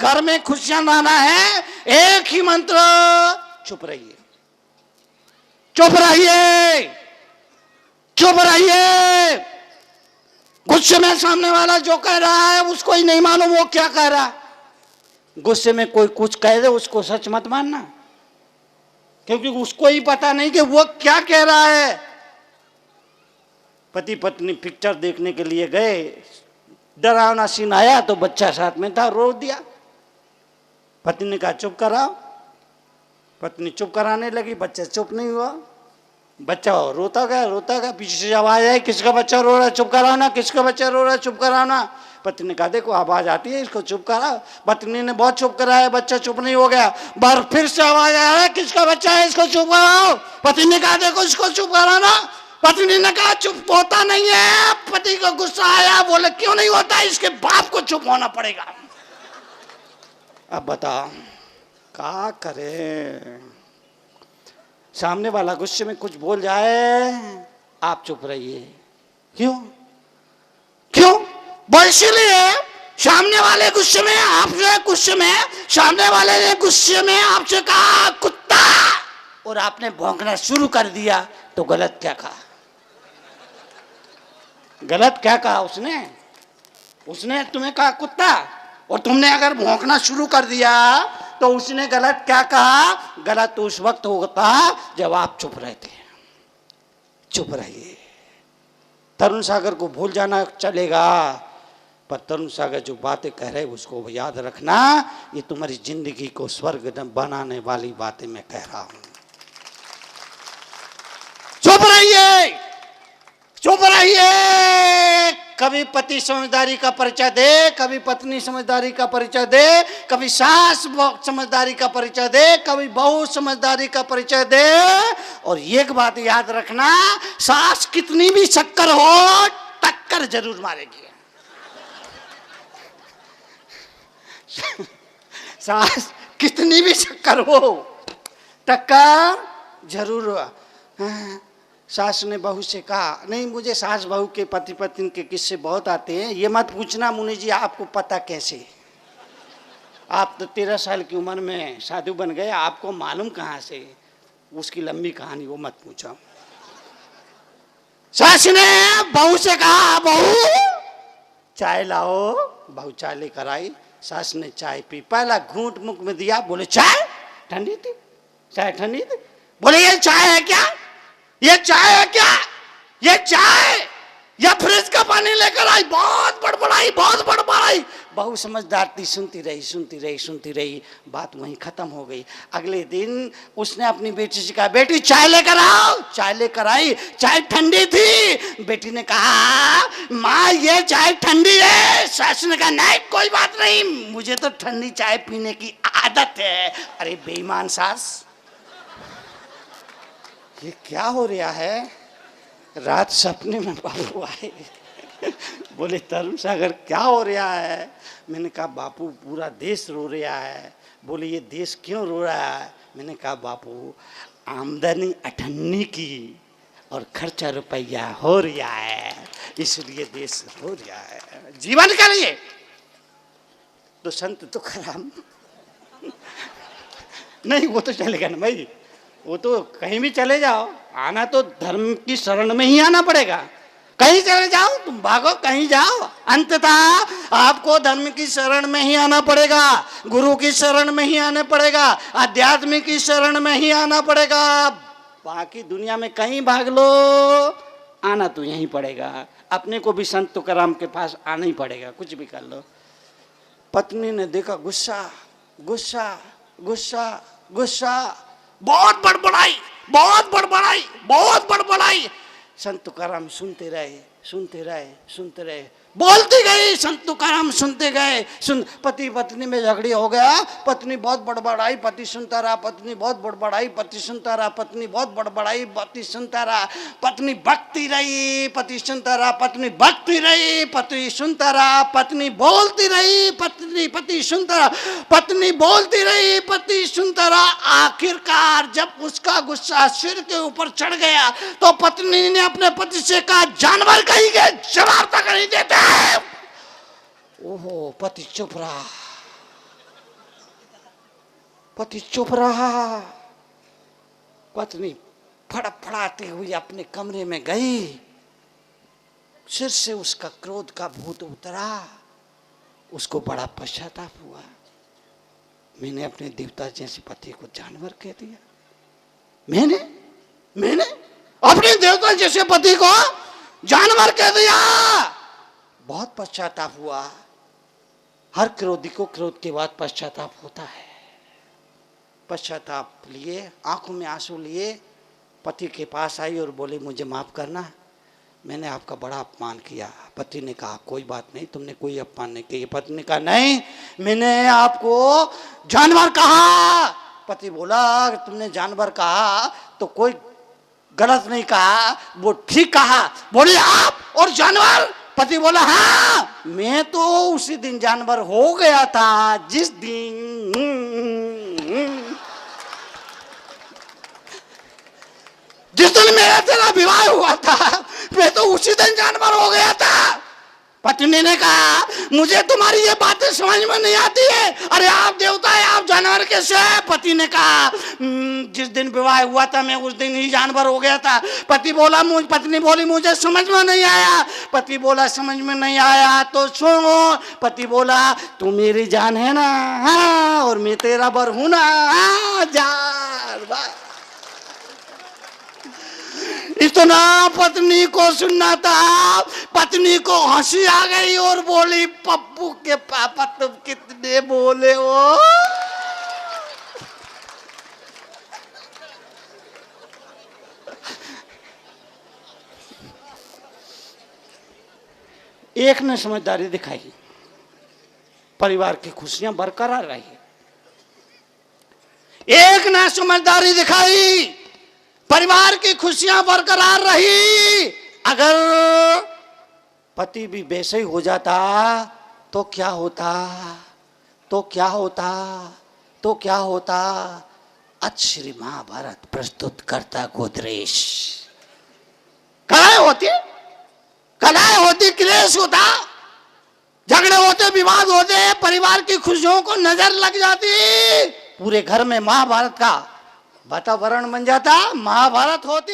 घर में खुशियां लाना है, एक ही मंत्र, चुप रहिए, चुप रहिए, चुप रहिए। गुस्से में सामने वाला जो कह रहा है उसको ही नहीं मालूम वो क्या कह रहा है। गुस्से में कोई कुछ कह दे उसको सच मत मानना, क्योंकि उसको ही पता नहीं कि वो क्या कह रहा है। पति पत्नी पिक्चर देखने के लिए गए, डरावना सीन आया तो बच्चा साथ में था, रो दिया। पत्नी ने कहा चुप कराओ, पत्नी चुप कराने लगी, बच्चा चुप नहीं हुआ। बच्चा रोता गया, पीछे से आवाज आई, किसका बच्चा रो रहा है, चुप कराओ ना, किसका बच्चा रो रहा है, चुप कराओ ना। पत्नी ने कहा देखो आवाज आती है, इसको चुप कराओ। पत्नी ने बहुत चुप कराया, बच्चा चुप नहीं हो गया। बार फिर से आवाज आ रहा है, किसका बच्चा है, इसको चुप कराओ। पत्नी ने कहा देखो इसको चुप कराओ ना। पत्नी ने कहा चुप होता नहीं है। पति को गुस्सा आया, बोले क्यों नहीं होता, इसके बाप को चुप होना पड़ेगा। अब बताओ क्या करे। सामने वाला गुस्से में कुछ बोल जाए, आप चुप रहिए। क्यों क्यों? वो इसीलिए सामने वाले गुस्से में, आपसे गुस्से में, सामने वाले ने गुस्से में आपसे कहा कुत्ता, और आपने भौंकना शुरू कर दिया तो गलत क्या कहा? गलत क्या कहा उसने? उसने तुम्हें कहा कुत्ता, और तुमने अगर भौंकना शुरू कर दिया तो उसने गलत क्या कहा? गलत तो उस वक्त होता जब आप चुप रहते। चुप रहिए। तरुण सागर को भूल जाना चलेगा, पर तरुण सागर जो बातें कह रहे उसको याद रखना। ये तुम्हारी जिंदगी को स्वर्ग बनाने वाली बातें मैं कह रहा हूं। चुप रहिए, चुप रहिए। कभी पति समझदारी का परिचय दे, कभी पत्नी समझदारी का परिचय दे, कभी सास समझदारी का परिचय दे, कभी बहू समझदारी का परिचय दे। और एक बात याद रखना, सास कितनी भी शक्कर हो टक्कर जरूर मारेगी। सास कितनी भी शक्कर हो टक्कर जरूर। सास ने बहू से कहा, नहीं मुझे सास बहू के पति पत्नी के किस्से बहुत आते हैं, ये मत पूछना मुनि जी आपको पता कैसे। आप तो 13 साल की उम्र में साधु बन गए, आपको मालूम कहाँ से? उसकी लंबी कहानी वो मत पूछो। सास ने बहू से कहा बहू चाय लाओ। बहू चाय लेकर आई। सास ने चाय पी, पहला घूंट मुख में दिया, बोले चाय ठंडी थी, चाय ठंडी थी। बोले ये चाय है क्या, ये चाय है क्या, ये चाय या फ्रिज का पानी लेकर आई। बहुत बड़बड़ाई, बहुत बड़बड़ाई। बहू समझदार थी, सुनती रही, सुनती रही, सुनती रही, बात वहीं खत्म हो गई। अगले दिन उसने अपनी बेटी से कहा बेटी चाय लेकर आओ। चाय लेकर आई, चाय ठंडी थी। बेटी ने कहा माँ ये चाय ठंडी है। सास ने कहा नहीं कोई बात नहीं, मुझे तो ठंडी चाय पीने की आदत है। अरे बेईमान सास, ये क्या हो रहा है? रात सपने में बापू आए, बोले तरुण सागर क्या हो रहा है? मैंने कहा बापू पूरा देश रो रहा है। बोले ये देश क्यों रो रहा है? मैंने कहा बापू आमदनी 98 की और खर्चा रुपया हो रहा है, इसलिए देश रो रहा है। जीवन का लिए तो संत तुकाराम नहीं, वो तो चलेगा ना भाई, वो तो कहीं भी चले जाओ, आना तो धर्म की शरण में ही आना पड़ेगा। कहीं चले जाओ, तुम भागो कहीं जाओ, अंततः आपको धर्म की शरण में ही आना पड़ेगा, गुरु की शरण में ही आना पड़ेगा, अध्यात्म की शरण में ही आना पड़ेगा। बाकी दुनिया में कहीं भाग लो, आना तो यहीं पड़ेगा। अपने को भी संत तुकाराम के पास आना ही पड़ेगा, कुछ भी कर लो। पत्नी ने देखा गुस्सा गुस्सा गुस्सा गुस्सा, बहुत बड़बड़ाई, बहुत बड़बड़ाई, बहुत बड़बड़ाई। संत तुकाराम सुनते रहे, सुनते रहे, सुनते रहे। बोलती गई, संत तुकाराम सुनते गए। पति पत्नी में झगड़ी हो गया, पत्नी बहुत बड़बड़ाई, पति सुनता रहा, पत्नी बहुत बड़बड़ाई, पति सुनता रहा, पत्नी बहुत बड़बड़ाई, पति सुनता रहा, पत्नी भक्ति रही, पति सुनता रहा, पत्नी भक्ति रही, पति सुनता रहा, पत्नी बोलती रही, पति सुनता रहा, पत्नी बोलती रही, पति सुनता रहा। आखिरकार जब उसका गुस्सा सिर के ऊपर चढ़ गया तो पत्नी ने अपने पति से कहा जानवर कहीं के जवाब तक नहीं देते। ओहो, पति चुप रहा। पति चुप रहा। पत्नी फड़फड़ाती हुई अपने कमरे में गई। सिर से उसका क्रोध का भूत उतरा। उसको बड़ा पश्चाताप हुआ, मैंने अपने देवता जैसे पति को जानवर कह दिया। मैंने अपने देवता जैसे पति को जानवर कह दिया। बहुत पश्चाताप हुआ। हर क्रोधी को क्रोध के बाद पश्चाताप होता है। पश्चाताप लिए, आंखों में आंसू लिए पति के पास आई और बोली, मुझे माफ करना, मैंने आपका बड़ा अपमान किया। पति ने कहा, कोई बात नहीं, तुमने कोई अपमान नहीं किया। पत्नी ने कहा, नहीं, मैंने आपको जानवर कहा। पति बोला, अगर तुमने जानवर कहा तो कोई गलत नहीं कहा, वो ठीक कहा। बोले, आप और जानवर? पति बोला, हाँ, मैं तो उसी दिन जानवर हो गया था जिस दिन मेरा तेरा विवाह हुआ था। मैं तो उसी दिन जानवर हो गया था। पत्नी ने कहा, मुझे तुम्हारी ये बातें समझ में नहीं आती है। अरे आप देवता है, आप जानवर कैसे है? पति ने कहा, जिस दिन विवाह हुआ था मैं उस दिन ही जानवर हो गया था। पत्नी बोली, मुझे समझ में नहीं आया। पति बोला, समझ में नहीं आया तो सुनो। पति बोला, तू मेरी जान है ना? हाँ, और मैं तेरा बर हूं ना? हाँ, जानवर। इतना पत्नी को सुनना था। पत्नी को हंसी आ गई और बोली, पप्पू के पापा तुम कितने बोले हो। एक ने समझदारी दिखाई, परिवार की खुशियां बरकरार रही। एक ने समझदारी दिखाई, परिवार की खुशियां बरकरार रही। अगर पति भी वैसे ही हो जाता तो क्या होता? आज श्री महाभारत प्रस्तुत करता गोदरेश। कलह होती, क्लेश होता, झगड़े होते, विवाद होते, परिवार की खुशियों को नजर लग जाती, पूरे घर में महाभारत का वातावरण बन जाता, महाभारत होती।